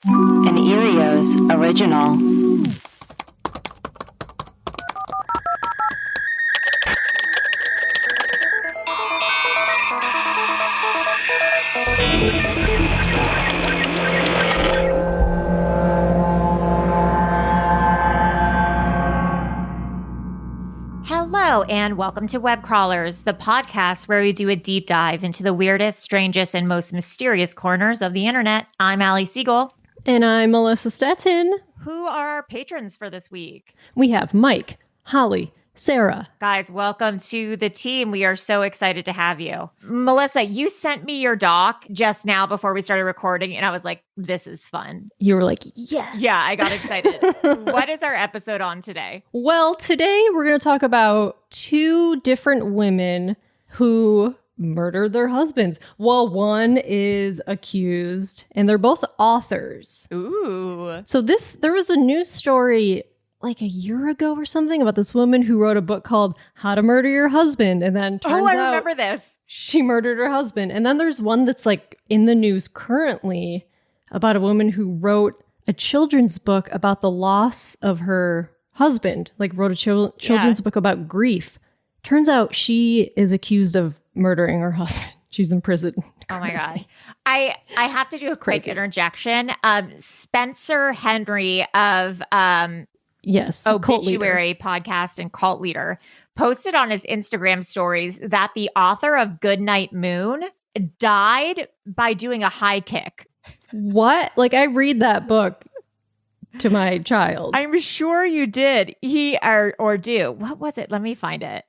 An Erios original. Hello, and welcome to Webcrawlers, the podcast where we do a deep dive into the weirdest, strangest, and most mysterious corners of the internet. I'm Allie Siegel. And I'm Melissa Stettin. Who are our patrons for this week? We have Mike, Holly, Sarah. Guys, welcome to the team. We are so excited to have you. Melissa, you sent me your doc just now before we started recording, and I was like, this is fun. You were like, yes. Yeah, I got excited. What is our episode on today? Well, today we're going to talk about two different women who murdered their husbands. Well, one is accused, and they're both authors. Ooh. So there was a news story like a year ago or something about this woman who wrote a book called How to Murder Your Husband. And then turns I out remember this. She murdered her husband. And then there's one that's like in the news currently about a woman who wrote a children's book about the loss of her husband, like wrote a children's book about grief. Turns out she is accused of murdering her husband. She's in prison. Oh my God. I have to do a quick interjection. Spencer Henry of Yes, Obituary podcast and Cult Leader posted on his Instagram stories that the author of Goodnight Moon died by doing a high kick. What? Like, I read that book to my child. I'm sure you did. Or do. What was it? Let me find it.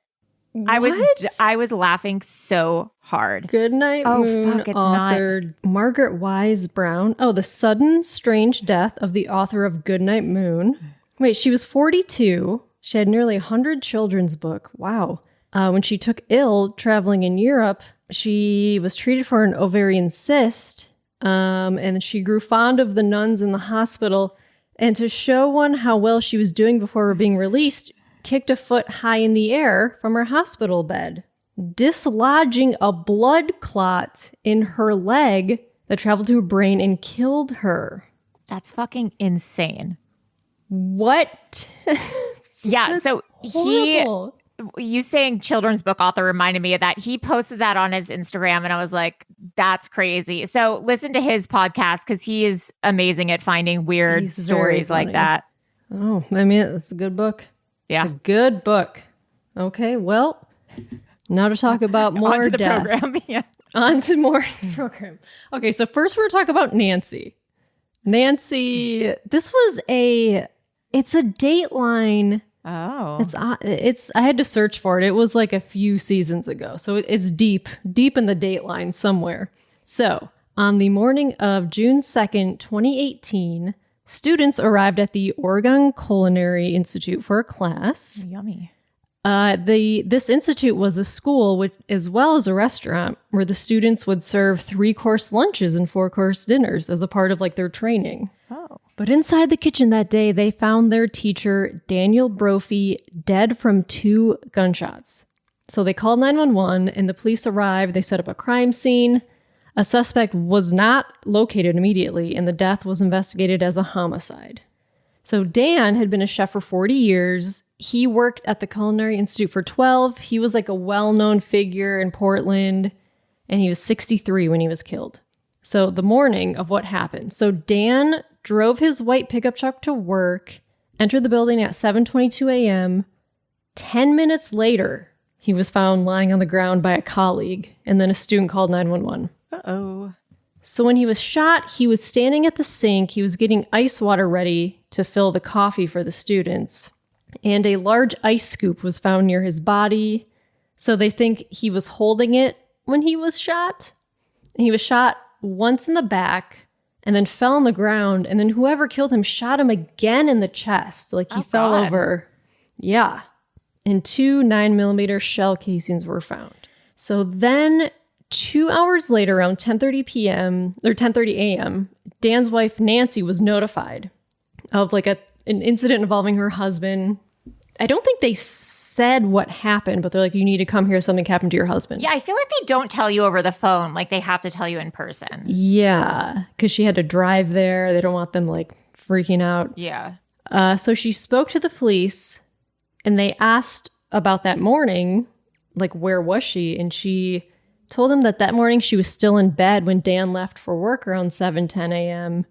What? I was laughing so hard. Goodnight Moon, fuck, it's authored Margaret Wise Brown. Oh, the sudden, strange death of the author of Goodnight Moon. Wait, she was 42. She had nearly 100 children's book. Wow. When she took ill traveling in Europe, she was treated for an ovarian cyst, and she grew fond of the nuns in the hospital. And to show one how well she was doing before being released, kicked a foot high in the air from her hospital bed, dislodging a blood clot in her leg that traveled to her brain and killed her. That's fucking insane. What? Yeah, so horrible. You saying children's book author reminded me of that. He posted that on his Instagram and I was like, that's crazy. So listen to his podcast because he is amazing at finding weird stories like that. Oh, I mean, it's a good book. Yeah. It's a good book. Okay, well, now to talk about more Onto the death. program. Yeah. On to more program. Okay, so first we're talking about Nancy. Nancy, this was it's a Dateline. Oh. I had to search for it. It was like a few seasons ago. So it's deep in the Dateline somewhere. So on the morning of June 2nd, 2018, students arrived at the Oregon Culinary Institute for a class. Yummy. This institute was a school as well as a restaurant where the students would serve 3-course lunches and 4-course dinners as a part of like their training. Oh. But inside the kitchen that day, they found their teacher, Nancy Brophy, dead from 2 gunshots. So they called 911 and the police arrived. They set up a crime scene. A suspect was not located immediately and the death was investigated as a homicide. So Dan had been a chef for 40 years. He worked at the Culinary Institute for 12. He was like a well-known figure in Portland, and he was 63 when he was killed. So the morning of what happened. So Dan drove his white pickup truck to work, entered the building at 7:22 a.m. 10 minutes later, he was found lying on the ground by a colleague, and then a student called 911. Uh-oh. So when he was shot, he was standing at the sink. He was getting ice water ready to fill the coffee for the students. And a large ice scoop was found near his body. So they think he was holding it when he was shot. And he was shot once in the back and then fell on the ground. And then whoever killed him shot him again in the chest. Like he fell over. Yeah. And 2 9mm shell casings were found. So then 2 hours later, around 10:30 a.m., Dan's wife, Nancy, was notified of like an incident involving her husband. I don't think they said what happened, but they're like, you need to come here. Something happened to your husband. Yeah, I feel like they don't tell you over the phone. Like they have to tell you in person. Yeah, because she had to drive there. They don't want them like freaking out. Yeah. So she spoke to the police and they asked about that morning, like, where was she? And she told them that morning she was still in bed when Dan left for work around 7:10 a.m.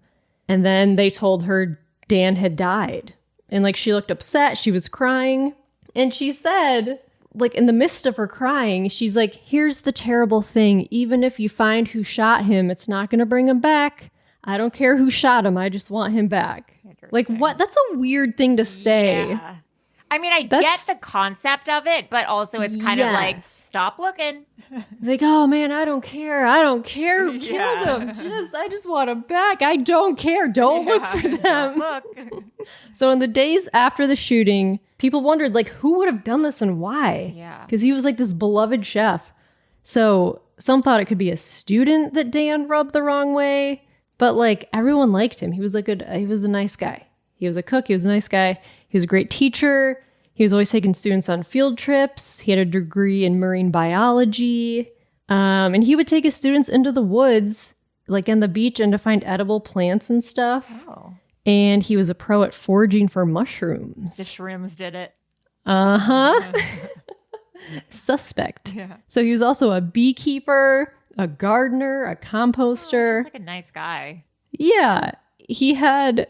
And then they told her Dan had died. And like, she looked upset. She was crying. And she said, like, in the midst of her crying, she's like, here's the terrible thing. Even if you find who shot him, it's not going to bring him back. I don't care who shot him. I just want him back. Like, what? That's a weird thing to say. Yeah. I mean, I get the concept of it, but also it's kind of like, stop looking. Like, oh man, I don't care. I don't care who killed him. I just want him back. I don't care. Don't look for them. Look. So in the days after the shooting, people wondered, like, who would have done this and why? Yeah. Because he was like this beloved chef. So some thought it could be a student that Dan rubbed the wrong way, but like everyone liked him. He was he was a nice guy. He was a cook. He was a nice guy. He was a great teacher. He was always taking students on field trips. He had a degree in marine biology. And he would take his students into the woods, like on the beach, and to find edible plants and stuff. Oh. And he was a pro at foraging for mushrooms. The shrooms did it. Uh-huh. Suspect. Yeah. So he was also a beekeeper, a gardener, a composter. He's like a nice guy. Yeah. He had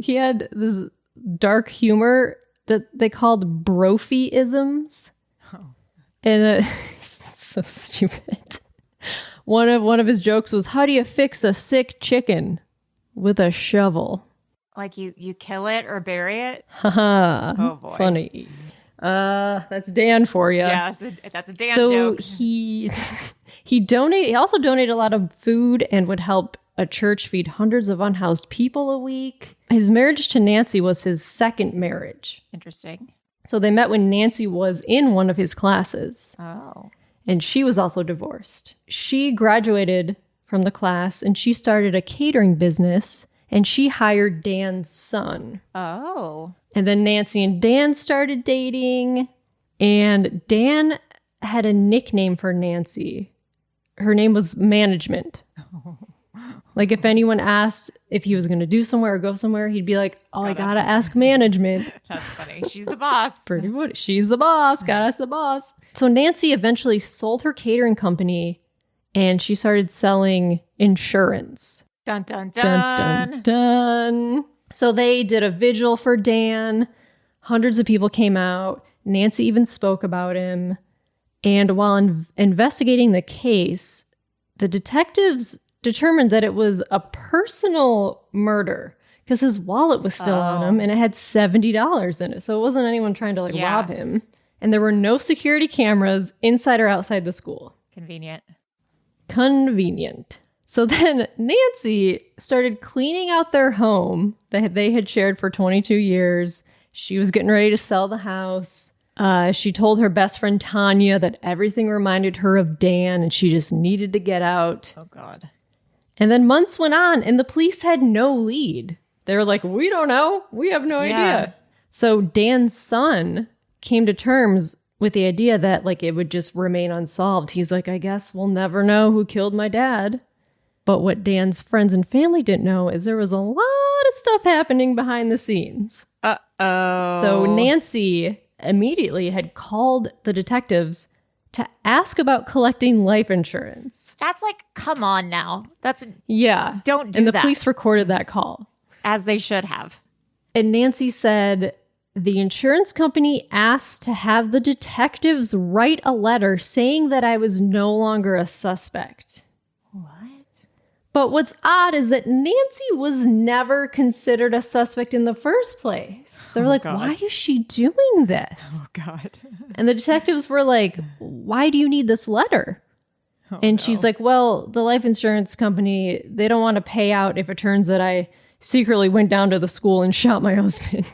this dark humor that they called Brophy-isms. Oh. And so stupid. One of his jokes was, how do you fix a sick chicken? With a shovel. Like you kill it or bury it? Haha. Oh boy. Funny. That's Dan for you. Yeah, that's a Dan joke. So he also donated a lot of food and would help a church feed hundreds of unhoused people a week. His marriage to Nancy was his second marriage. Interesting. So they met when Nancy was in one of his classes. Oh. And she was also divorced. She graduated from the class and she started a catering business and she hired Dan's son. Oh. And then Nancy and Dan started dating and Dan had a nickname for Nancy. Her name was Management. Like if anyone asked if he was going to do somewhere or go somewhere, he'd be like, oh, I gotta ask management. That's funny. She's the boss. Pretty much. She's the boss. Gotta ask the boss. So Nancy eventually sold her catering company and she started selling insurance. Dun, dun, dun. Dun, dun, dun. So they did a vigil for Dan. Hundreds of people came out. Nancy even spoke about him. And while investigating the case, the detectives determined that it was a personal murder because his wallet was still on him and it had $70 in it. So it wasn't anyone trying to rob him. And there were no security cameras inside or outside the school. Convenient. So then Nancy started cleaning out their home that they had shared for 22 years. She was getting ready to sell the house. She told her best friend Tanya that everything reminded her of Dan and she just needed to get out. Oh, God. And then months went on and the police had no lead. They were like, we don't know. We have no idea. So Dan's son came to terms with the idea that it would just remain unsolved. He's like, I guess we'll never know who killed my dad. But what Dan's friends and family didn't know is there was a lot of stuff happening behind the scenes. Uh-oh. So Nancy immediately had called the detectives to ask about collecting life insurance. That's come on now. Don't do that. And the police recorded that call. As they should have. And Nancy said the insurance company asked to have the detectives write a letter saying that I was no longer a suspect. What? But what's odd is that Nancy was never considered a suspect in the first place. They were like, God. why is she doing this? Oh, God. And the detectives were like, why do you need this letter? And she's like, well, the life insurance company, they don't want to pay out if it turns that I secretly went down to the school and shot my husband.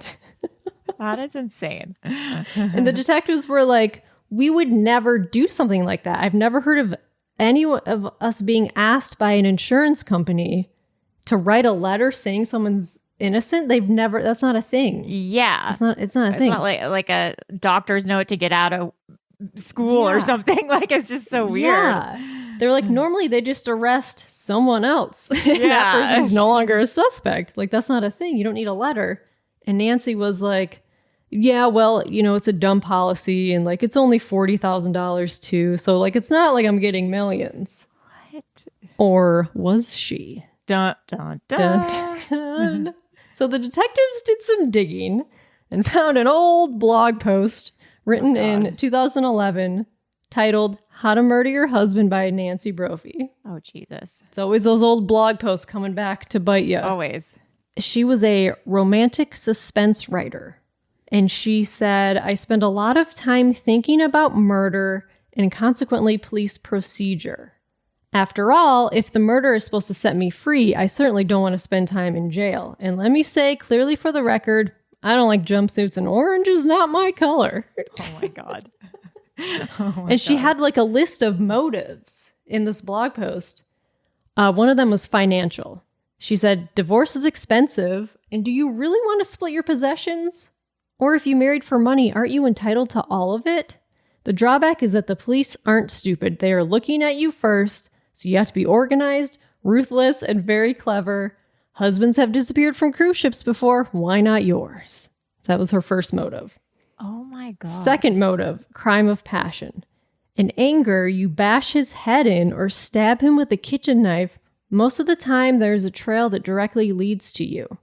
That is insane. And the detectives were like, we would never do something like that. I've never heard of any of us being asked by an insurance company to write a letter saying someone's innocent. That's not a thing. Yeah. It's not a thing. It's not like a doctor's note to get out of school or something. Like, it's just so weird. Yeah. They're like, normally they just arrest someone else. And that person's no longer a suspect. Like, that's not a thing. You don't need a letter. And Nancy was like, yeah, well, it's a dumb policy, and like, it's only $40,000 too. So like, it's not like I'm getting millions. What? Or was she? Dun, dun, dun. Dun, dun, dun. So the detectives did some digging and found an old blog post written in 2011 titled How to Murder Your Husband by Nancy Brophy. Oh, Jesus. It's always those old blog posts coming back to bite you. Always. She was a romantic suspense writer. And she said, I spend a lot of time thinking about murder and consequently police procedure. After all, if the murder is supposed to set me free, I certainly don't want to spend time in jail. And let me say clearly for the record, I don't like jumpsuits, and orange is not my color. Oh my God. And she had like a list of motives in this blog post. One of them was financial. She said, divorce is expensive, and do you really want to split your possessions? Or if you married for money, aren't you entitled to all of it? The drawback is that the police aren't stupid. They are looking at you first, so you have to be organized, ruthless, and very clever. Husbands have disappeared from cruise ships before. Why not yours? That was her first motive. Oh my God. Second motive, crime of passion. In anger, you bash his head in or stab him with a kitchen knife. Most of the time, there's a trail that directly leads to you.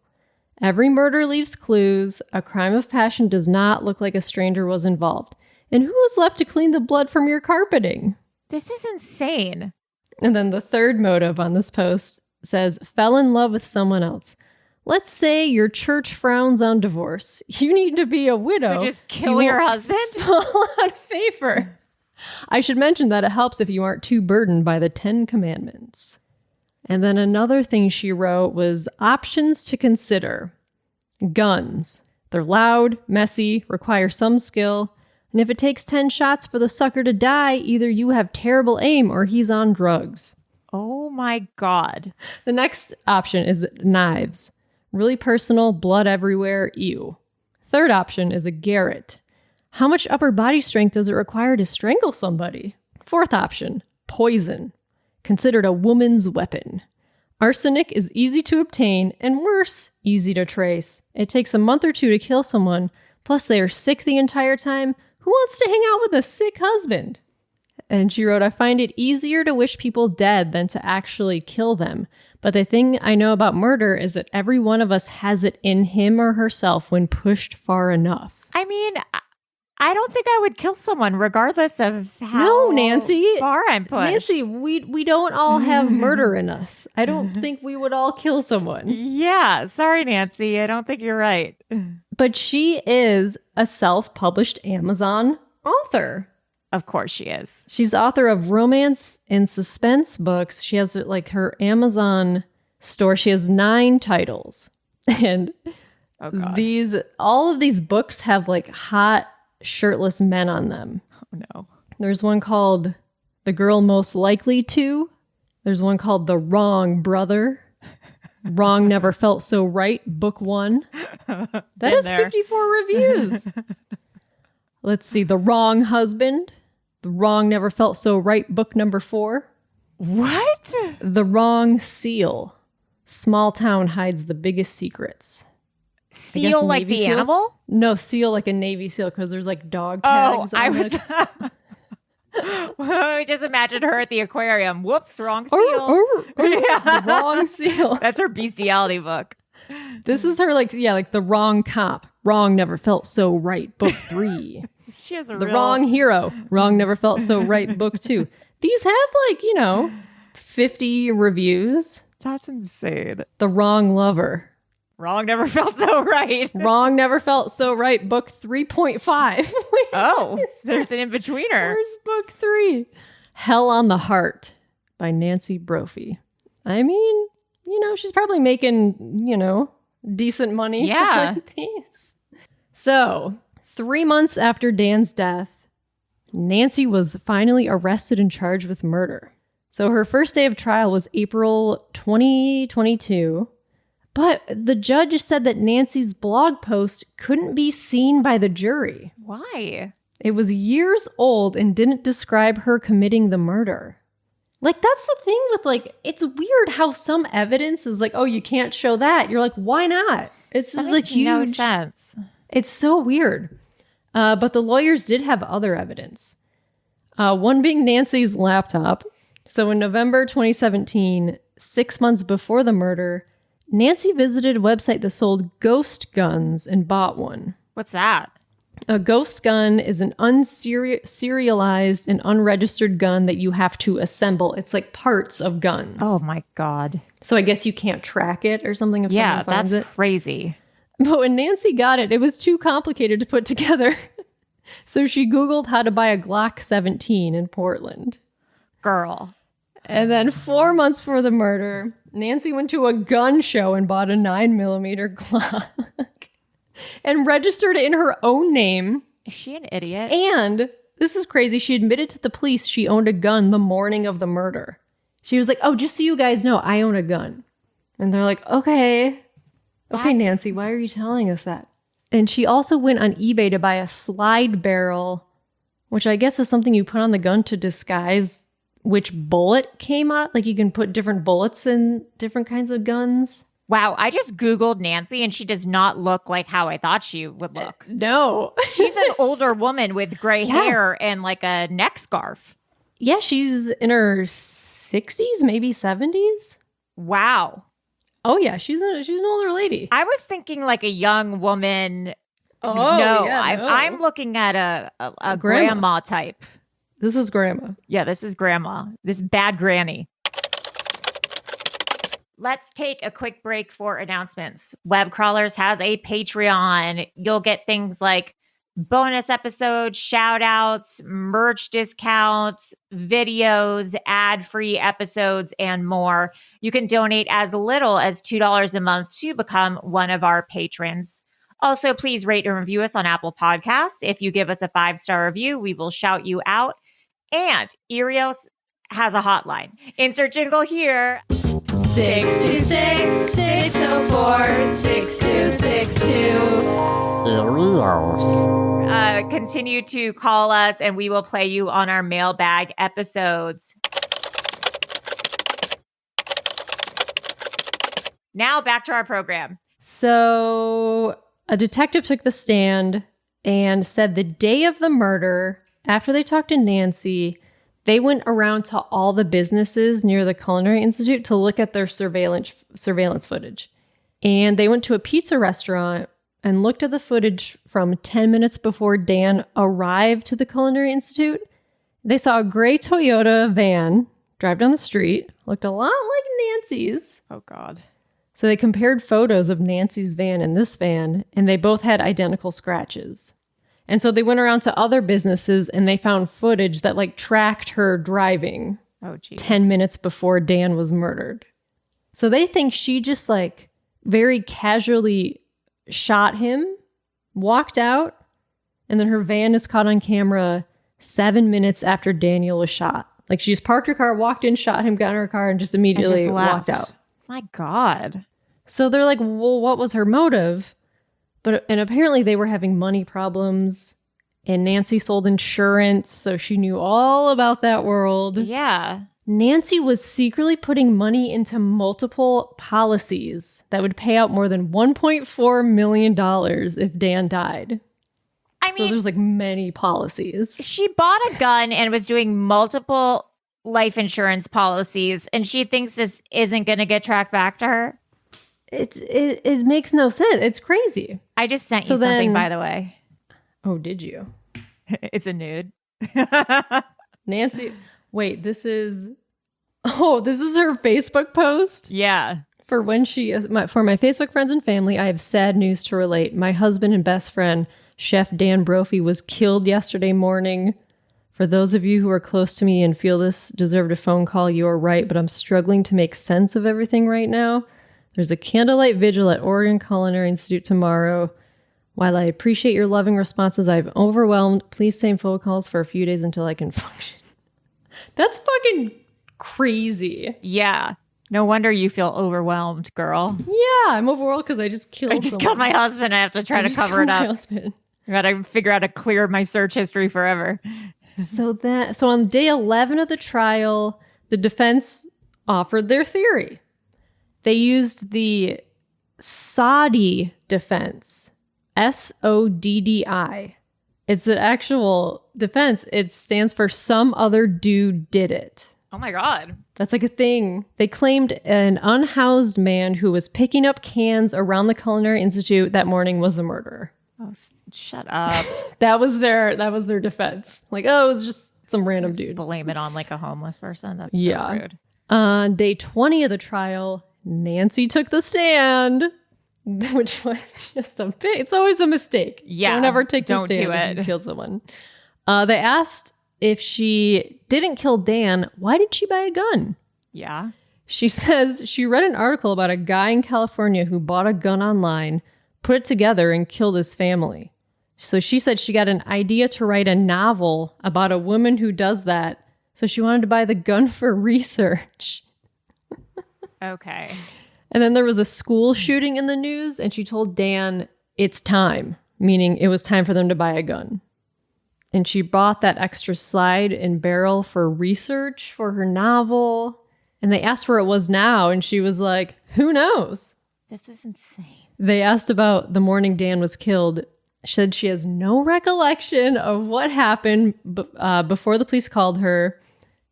Every murder leaves clues. A crime of passion does not look like a stranger was involved. And who was left to clean the blood from your carpeting? This is insane. And then the third motive on this post says, fell in love with someone else. Let's say your church frowns on divorce. You need to be a widow. So just kill your husband? Fall out of favor. I should mention that it helps if you aren't too burdened by the 10 Commandments. And then another thing she wrote was options to consider. Guns. They're loud, messy, require some skill. And if it takes 10 shots for the sucker to die, either you have terrible aim or he's on drugs. Oh my God. The next option is knives. Really personal, blood everywhere, ew. Third option is a garrote. How much upper body strength does it require to strangle somebody? Fourth option, poison. Considered a woman's weapon. Arsenic is easy to obtain, and worse, easy to trace. It takes a month or two to kill someone, plus they are sick the entire time. Who wants to hang out with a sick husband? And she wrote, I find it easier to wish people dead than to actually kill them. But the thing I know about murder is that every one of us has it in him or herself when pushed far enough. I mean, I don't think I would kill someone regardless of how Nancy, far I'm pushed. Nancy, we don't all have murder in us. I don't think we would all kill someone. Yeah, sorry, Nancy. I don't think you're right. But she is a self-published Amazon author. Of course she is. She's author of romance and suspense books. She has like her Amazon store. She has 9 titles. And all of these books have like hot shirtless men on them. Oh no. There's one called The Girl Most Likely To. There's one called The Wrong Brother. Wrong Never Felt So Right, Book 1. That has 54 reviews. Let's see. The Wrong Husband. The Wrong Never Felt So Right, Book number 4. What? The Wrong Seal. Small town hides the biggest secrets. Seal like the seal? animal? No, seal like a Navy SEAL because there's like dog tags. Oh, I was... I just imagined her at the aquarium. Whoops, wrong seal. The Wrong Seal. That's her bestiality book. This is her like The Wrong Cop. Wrong Never Felt So Right, Book 3. She has The Wrong Hero. Wrong Never Felt So Right, Book 2. These have 50 reviews. That's insane. The Wrong Lover. Wrong Never Felt So Right. Wrong Never Felt So Right, Book 3.5. Oh, there's an in-betweener. Where's Book 3? Hell on the Heart by Nancy Brophy. I mean, she's probably making, decent money. Yeah. So, 3 months after Dan's death, Nancy was finally arrested and charged with murder. So her first day of trial was April 2022. But the judge said that Nancy's blog post couldn't be seen by the jury. Why? It was years old and didn't describe her committing the murder. Like, that's the thing with, like, it's weird how some evidence is like, oh, you can't show that. You're like, why not? It's just like huge. No sense. It's so weird. But the lawyers did have other evidence. One being Nancy's laptop. So in November 2017, 6 months before the murder, Nancy visited a website that sold ghost guns and bought one. What's that? A ghost gun is an unserialized and unregistered gun that you have to assemble. It's like parts of guns. Oh my God. So I guess you can't track it or something if someone finds it. Yeah, that's crazy. But when Nancy got it, it was too complicated to put together. So she Googled how to buy a Glock 17 in Portland. Girl. And then 4 months before the murder, Nancy went to a gun show and bought a 9mm Glock and registered it in her own name. Is she an idiot? And this is crazy. She admitted to the police she owned a gun the morning of the murder. She was like, oh, just so you guys know, I own a gun. And they're like, okay, Nancy, why are you telling us that? And she also went on eBay to buy a slide barrel, which I guess is something you put on the gun to disguise which bullet came out. Like, you can put different bullets in different kinds of guns. Wow, I just Googled Nancy and she does not look like how I thought she would look. No. She's an older woman with gray hair and like a neck scarf. Yeah, she's in her 60s, maybe 70s. Wow. Oh, yeah, she's an older lady. I was thinking like a young woman. Oh, no, yeah, I'm looking at a grandma type. This is grandma. Yeah, this is grandma. This bad granny. Let's take a quick break for announcements. Web Crawlers has a Patreon. You'll get things like bonus episodes, shout outs, merch discounts, videos, ad-free episodes, and more. You can donate as little as $2 a month to become one of our patrons. Also, please rate and review us on Apple Podcasts. If you give us a 5-star review, we will shout you out. And Erios has a hotline. Insert jingle here. 626-604-6262. Continue to call us and we will play you on our mailbag episodes. Now back to our program. So a detective took the stand and said the day of the murder, after they talked to Nancy, they went around to all the businesses near the Culinary Institute to look at their surveillance footage. And they went to a pizza restaurant and looked at the footage from 10 minutes before Dan arrived to the Culinary Institute. They saw a gray Toyota van drive down the street, looked a lot like Nancy's. Oh, God. So they compared photos of Nancy's van and this van, and they both had identical scratches. And so they went around to other businesses and they found footage that like tracked her driving 10 minutes before Dan was murdered. So they think she just like very casually shot him, walked out, and then her van is caught on camera 7 minutes after Daniel was shot. Like, she just parked her car, walked in, shot him, got in her car, and just immediately walked out. My God. So they're like, well, what was her motive? And apparently they were having money problems, and Nancy sold insurance, so she knew all about that world. Yeah. Nancy was secretly putting money into multiple policies that would pay out more than $1.4 million if Dan died. I mean, so there's like many policies. She bought a gun and was doing multiple life insurance policies, and she thinks this isn't going to get tracked back to her. It makes no sense. It's crazy. I just sent you something, by the way. Oh, did you? It's a nude. Nancy, wait, this is her Facebook post? Yeah. For my Facebook friends and family, I have sad news to relate. My husband and best friend, Chef Dan Brophy, was killed yesterday morning. For those of you who are close to me and feel this deserved a phone call, you are right, but I'm struggling to make sense of everything right now. There's a candlelight vigil at Oregon Culinary Institute tomorrow. While I appreciate your loving responses, I've overwhelmed. Please save phone calls for a few days until I can function. That's fucking crazy. Yeah. No wonder you feel overwhelmed, girl. Yeah, I'm overwhelmed because I just killed Killed my husband. I have to try to cover it up. Husband. I gotta figure out how to clear my search history forever. So on day 11 of the trial, the defense offered their theory. They used the SODDI defense. SODDI. It's an actual defense. It stands for some other dude did it. Oh my God. That's like a thing. They claimed an unhoused man who was picking up cans around the Culinary Institute that morning was the murderer. Oh, shut up. That was their defense. Like, oh, it was just some random dude. Blame it on like a homeless person. That's so rude. On day 20 of the trial, Nancy took the stand, which was just it's always a mistake. Yeah. Don't ever take the Don't stand do if it. you killed someone. They asked if she didn't kill Dan, why did she buy a gun? Yeah. She says she read an article about a guy in California who bought a gun online, put it together, and killed his family. So she said she got an idea to write a novel about a woman who does that. So she wanted to buy the gun for research. Okay. And then there was a school shooting in the news, and she told Dan it's time, meaning it was time for them to buy a gun. And she bought that extra slide and barrel for research for her novel. And they asked where it was now, and she was like, who knows? This is insane. They asked about the morning Dan was killed. She said she has no recollection of what happened before the police called her.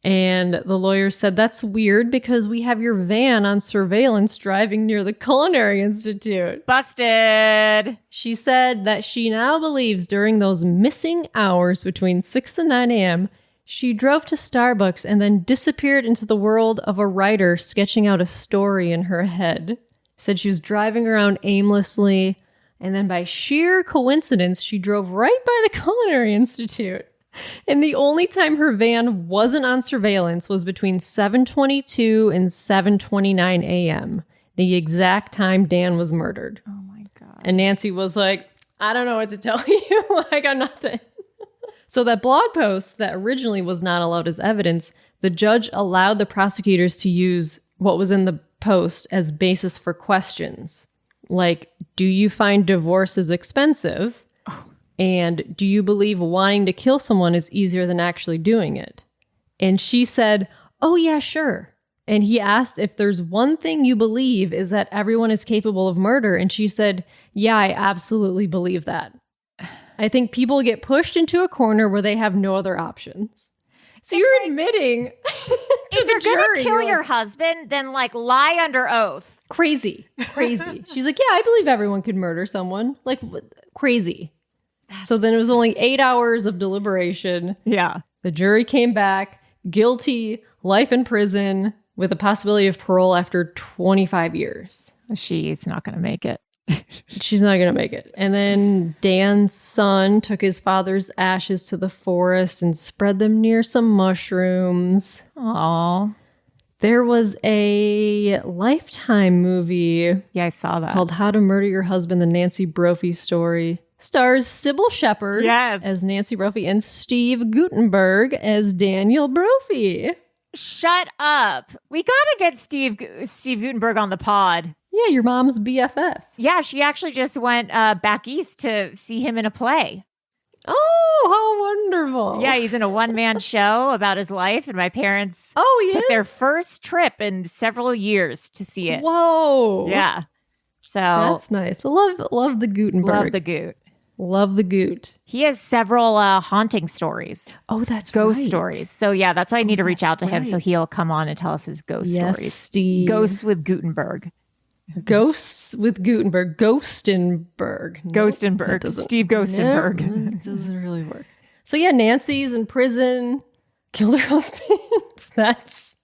And the lawyer said, that's weird because we have your van on surveillance driving near the Culinary Institute. Busted. She said that she now believes during those missing hours between 6 and 9 a.m., she drove to Starbucks and then disappeared into the world of a writer sketching out a story in her head. She said she was driving around aimlessly, and then by sheer coincidence, she drove right by the Culinary Institute. And the only time her van wasn't on surveillance was between 7:22 and 7:29 a.m., the exact time Dan was murdered. Oh my God. And Nancy was like, I don't know what to tell you. I got nothing. So that blog post that originally was not allowed as evidence, the judge allowed the prosecutors to use what was in the post as basis for questions. Like, do you find divorce is expensive? And do you believe wanting to kill someone is easier than actually doing it? And she said, oh, yeah, sure. And he asked if there's one thing you believe is that everyone is capable of murder. And she said, yeah, I absolutely believe that. I think people get pushed into a corner where they have no other options. So you're admitting if you're going to kill your husband, then like lie under oath. Crazy. She's like, yeah, I believe everyone could murder someone. Like, crazy. So then it was only 8 hours of deliberation. Yeah. The jury came back, guilty, life in prison, with a possibility of parole after 25 years. She's not going to make it. She's not going to make it. And then Dan's son took his father's ashes to the forest and spread them near some mushrooms. Aww. There was a Lifetime movie. Yeah, I saw that. Called How to Murder Your Husband, the Nancy Brophy Story. Stars Sybil Shepherd as Nancy Brophy and Steve Guttenberg as Daniel Brophy. Shut up. We got to get Steve Guttenberg on the pod. Yeah, your mom's BFF. Yeah, she actually just went back east to see him in a play. Oh, how wonderful. Yeah, he's in a one-man show about his life, and my parents took their first trip in several years to see it. Whoa. Yeah. So that's nice. I love the Guttenberg. Love the Goot. Love the Goot. He has several haunting stories. Oh, that's ghost stories. So yeah, that's why I need to reach out to him so he'll come on and tell us his ghost stories. Steve. Ghosts with Gutenberg. Ghosts with Gutenberg. Ghostenberg. Ghostenberg. Steve Ghostenberg. Nope, that doesn't really work. So yeah, Nancy's in prison. Killed her husband. It's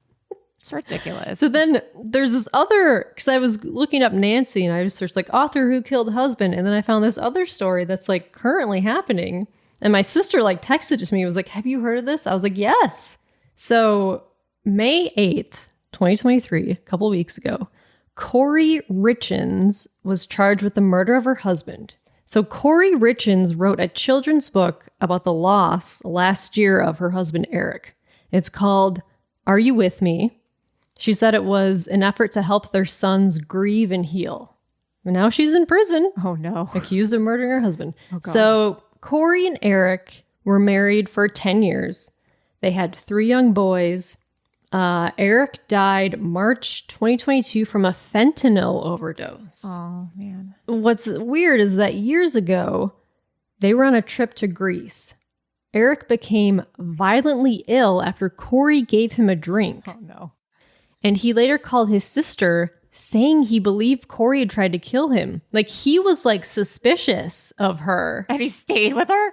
ridiculous. So then there's this other, because I was looking up Nancy and I just searched like author who killed husband. And then I found this other story that's like currently happening. And my sister like texted it to me. Was like, have you heard of this? I was like, yes. So May 8th, 2023, a couple weeks ago, Kouri Richins was charged with the murder of her husband. So Kouri Richins wrote a children's book about the loss last year of her husband, Eric. It's called Are You With Me? She said it was an effort to help their sons grieve and heal. And now she's in prison. Oh, no. Accused of murdering her husband. Oh, God. So Kouri and Eric were married for 10 years. They had 3 young boys. Eric died March 2022 from a fentanyl overdose. Oh, man. What's weird is that years ago, they were on a trip to Greece. Eric became violently ill after Kouri gave him a drink. Oh, no. And he later called his sister, saying he believed Kouri had tried to kill him. Like, he was, like, suspicious of her. And he stayed with her?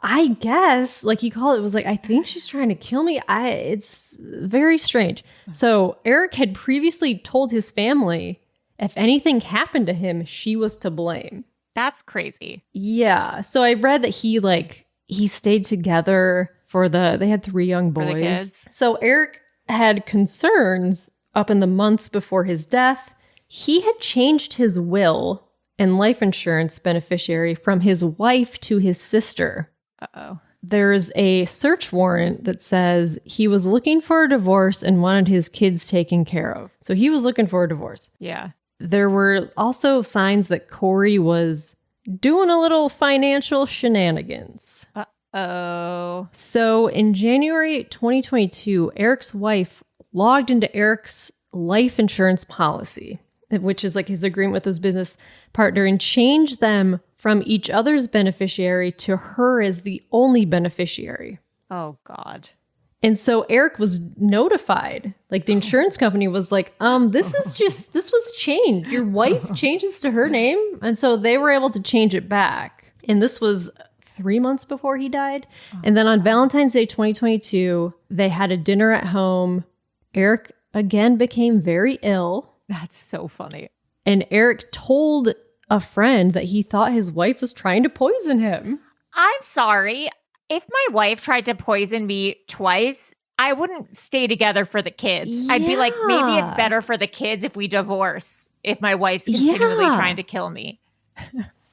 I guess. Like, he called it, was like, I think she's trying to kill me. It's very strange. So, Eric had previously told his family if anything happened to him, she was to blame. That's crazy. Yeah. So, I read that he stayed together they had 3 young boys. For the kids. So, Eric had concerns up in the months before his death. He had changed his will and life insurance beneficiary from his wife to his sister. Uh-oh. There's a search warrant that says he was looking for a divorce and wanted his kids taken care of. So he was looking for a divorce. Yeah. There were also signs that Kouri was doing a little financial shenanigans. Uh-oh. So in January 2022, Eric's wife logged into Eric's life insurance policy, which is like his agreement with his business partner, and changed them from each other's beneficiary to her as the only beneficiary. Oh, God. And so Eric was notified. Like, the insurance company was like, this was changed. Your wife changes to her name. And so they were able to change it back. And this was 3 months before he died. And then on Valentine's Day 2022, they had a dinner at home. Eric again became very ill. That's so funny. And Eric told a friend that he thought his wife was trying to poison him. I'm sorry. If my wife tried to poison me twice, I wouldn't stay together for the kids. I'd be like, maybe it's better for the kids if we divorce, if my wife's continually trying to kill me.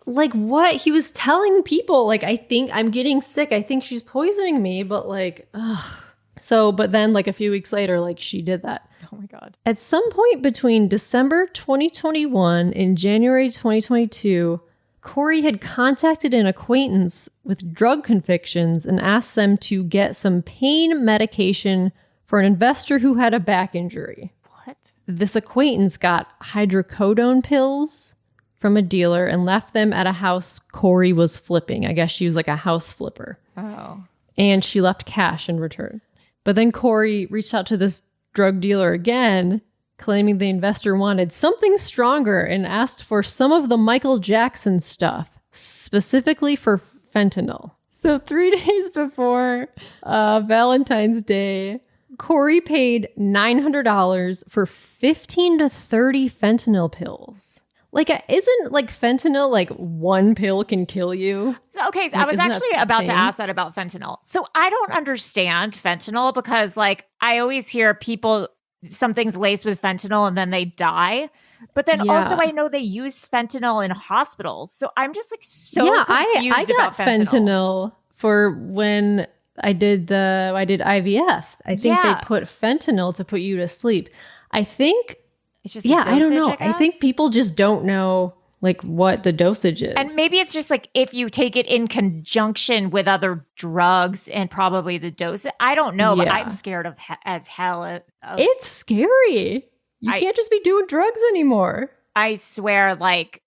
Like, what? He was telling people, like, I think I'm getting sick. I think she's poisoning me. But, like, ugh. So, but then, like, a few weeks later, like, she did that. Oh, my God. At some point between December 2021 and January 2022, Kouri had contacted an acquaintance with drug convictions and asked them to get some pain medication for an investor who had a back injury. What? This acquaintance got hydrocodone pills from a dealer and left them at a house Kouri was flipping. I guess she was like a house flipper. Oh. And she left cash in return. But then Kouri reached out to this drug dealer again, claiming the investor wanted something stronger and asked for some of the Michael Jackson stuff, specifically for fentanyl. So 3 days before Valentine's Day, Kouri paid $900 for 15 to 30 fentanyl pills. Like, isn't like fentanyl, like one pill can kill you? So, okay, so Like, I was isn't actually that the about to thing? ask that about fentanyl. So I don't understand fentanyl because, like, I always hear people, something's laced with fentanyl and then they die. But then Yeah. also I know they use fentanyl in hospitals. So I'm just like so yeah, confused I got about fentanyl. for when I did IVF. I think they put fentanyl to put you to sleep. I think, It's just a I don't dosage, know. I think guess? people just don't know like what the dosage is. And maybe it's just like if you take it in conjunction with other drugs and probably the dose. I don't know, but Yeah. I'm scared of as hell. It's scary. You can't just be doing drugs anymore. I swear, like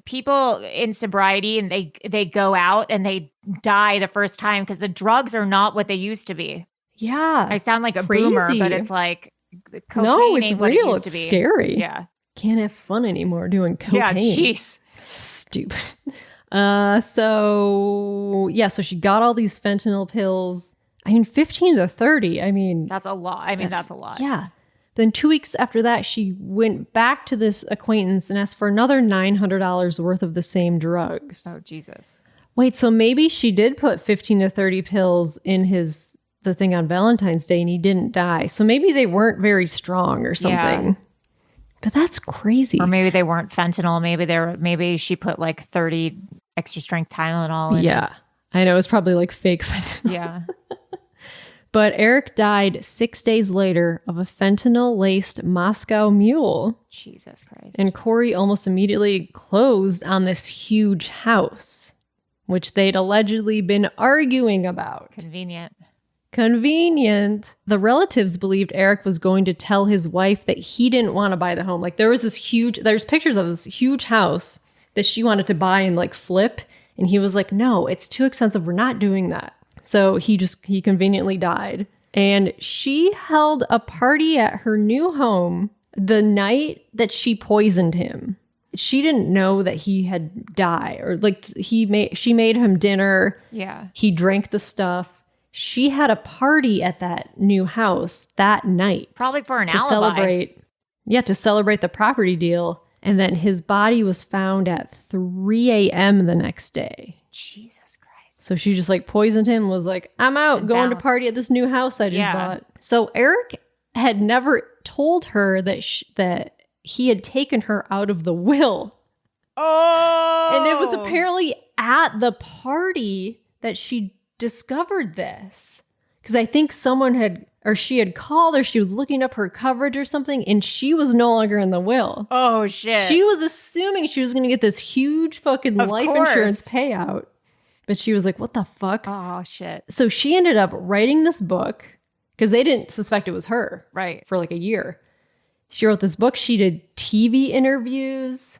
people in sobriety and they go out and they die the first time because the drugs are not what they used to be. Yeah. I sound like a Crazy. boomer, but it's like cocaine No, it's ain't what it real. used to It's be. scary. Yeah. Can't have fun anymore doing cocaine. Yeah, jeez. Stupid. So she got all these fentanyl pills. I mean, 15 to 30. I mean, That's a lot. I mean, that's a lot. yeah. Then 2 weeks after that, she went back to this acquaintance and asked for another $900 worth of the same drugs. Oh, Jesus. Wait, so maybe she did put 15 to 30 pills in the thing on Valentine's Day and he didn't die. So maybe they weren't very strong or something. Yeah. But that's crazy. Or maybe they weren't fentanyl. Maybe she put like 30 extra strength Tylenol in Yeah. his- I know. It's probably like fake fentanyl. Yeah. But Eric died 6 days later of a fentanyl-laced Moscow Mule. Jesus Christ. And Kouri almost immediately closed on this huge house, which they'd allegedly been arguing about. Convenient. The relatives believed Eric was going to tell his wife that he didn't want to buy the home. Like, there's pictures of this huge house that she wanted to buy and like flip. And he was like, no, it's too expensive. We're not doing that. So he conveniently died. And she held a party at her new home the night that she poisoned him. She didn't know that he had died, or like she made him dinner. Yeah. He drank the stuff. She had a party at that new house that night. Probably for an to alibi. To celebrate the property deal. And then his body was found at 3 a.m. the next day. Jesus Christ. So she just like poisoned him, was like, I'm out, and going to party at this new house I just bought. So Eric had never told her that he had taken her out of the will. Oh! And it was apparently at the party that she discovered this. Because I think she had called, or she was looking up her coverage or something, and she was no longer in the will. Oh, shit. She was assuming she was going to get this huge fucking life insurance payout. But she was like, what the fuck? Oh, shit. So she ended up writing this book, because they didn't suspect it was her. Right. For like a year. She wrote this book. She did TV interviews.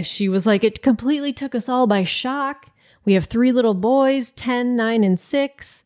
She was like, it completely took us all by shock. We have 3 little boys, 10, 9, and 6.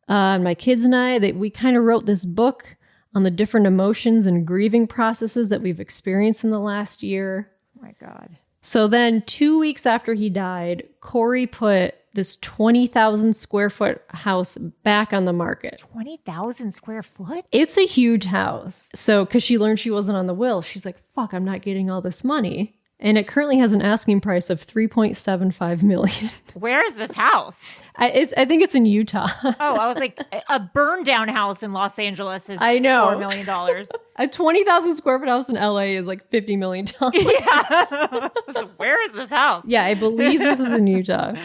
My kids and I, we kind of wrote this book on the different emotions and grieving processes that we've experienced in the last year. Oh my God. So then 2 weeks after he died, Kouri put this 20,000 square foot house back on the market. 20,000 square foot? It's a huge house. So, because she learned she wasn't on the will, she's like, fuck, I'm not getting all this money. And it currently has an asking price of $3.75 million. Where is this house? I think it's in Utah. Oh, I was like, a burn down house in Los Angeles is I know. $4 million. A 20,000 square foot house in LA is like $50 million. Yeah. So where is this house? Yeah, I believe this is in Utah.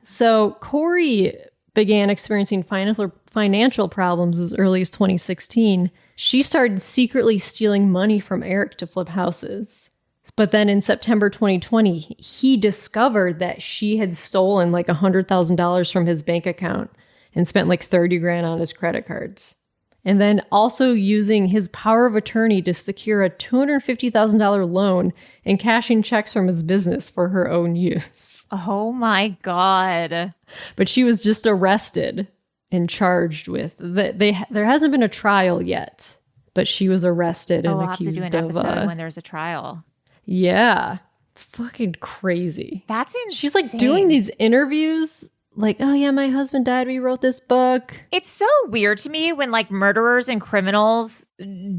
So Kouri began experiencing financial problems as early as 2016. She started secretly stealing money from Eric to flip houses. But then in September 2020, he discovered that she had stolen like $100,000 from his bank account and spent like 30 grand on his credit cards. And then also using his power of attorney to secure a $250,000 loan and cashing checks from his business for her own use. Oh my God. But she was just arrested and charged with there hasn't been a trial yet, but she was arrested and accused of. We'll have to do an episode when there's a trial. Yeah. It's fucking crazy. That's insane. She's like doing these interviews like, oh yeah, my husband died. We wrote this book. It's so weird to me when like murderers and criminals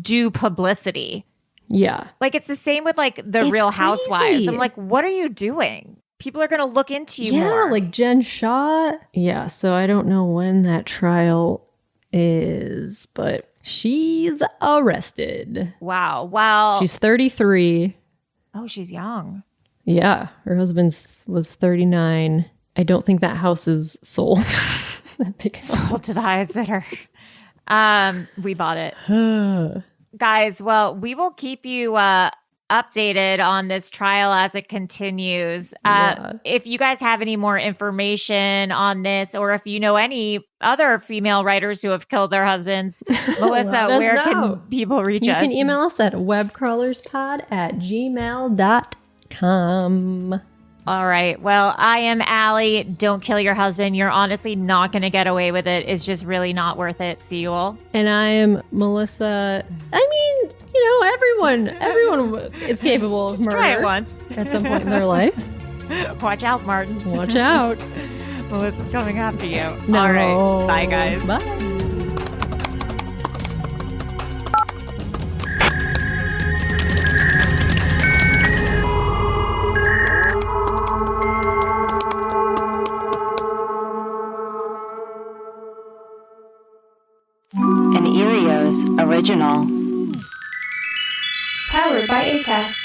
do publicity. Yeah. Like it's the same with like the It's Real crazy. Housewives. I'm like, what are you doing? People are going to look into you more. Yeah, like Jen Shaw. Yeah, so I don't know when that trial is, but she's arrested. Wow. Wow. She's 33. Oh, she's young. Yeah, her husband was 39. I don't think that house is sold. Sold to the highest bidder. We bought it. Guys, well, we will keep you updated on this trial as it continues. If you guys have any more information on this, or if you know any other female writers who have killed their husbands, Melissa, where can people reach us? You can email us at webcrawlerspod@gmail.com. All right. Well, I am Allie. Don't kill your husband. You're honestly not going to get away with it. It's just really not worth it. See you all. And I am Melissa. I mean, you know, everyone is capable of murder. Try it once. At some point in their life. Watch out, Martin. Watch out. Melissa's coming after you. No. All right. Bye, guys. Bye. An Erios original. Powered by Acast.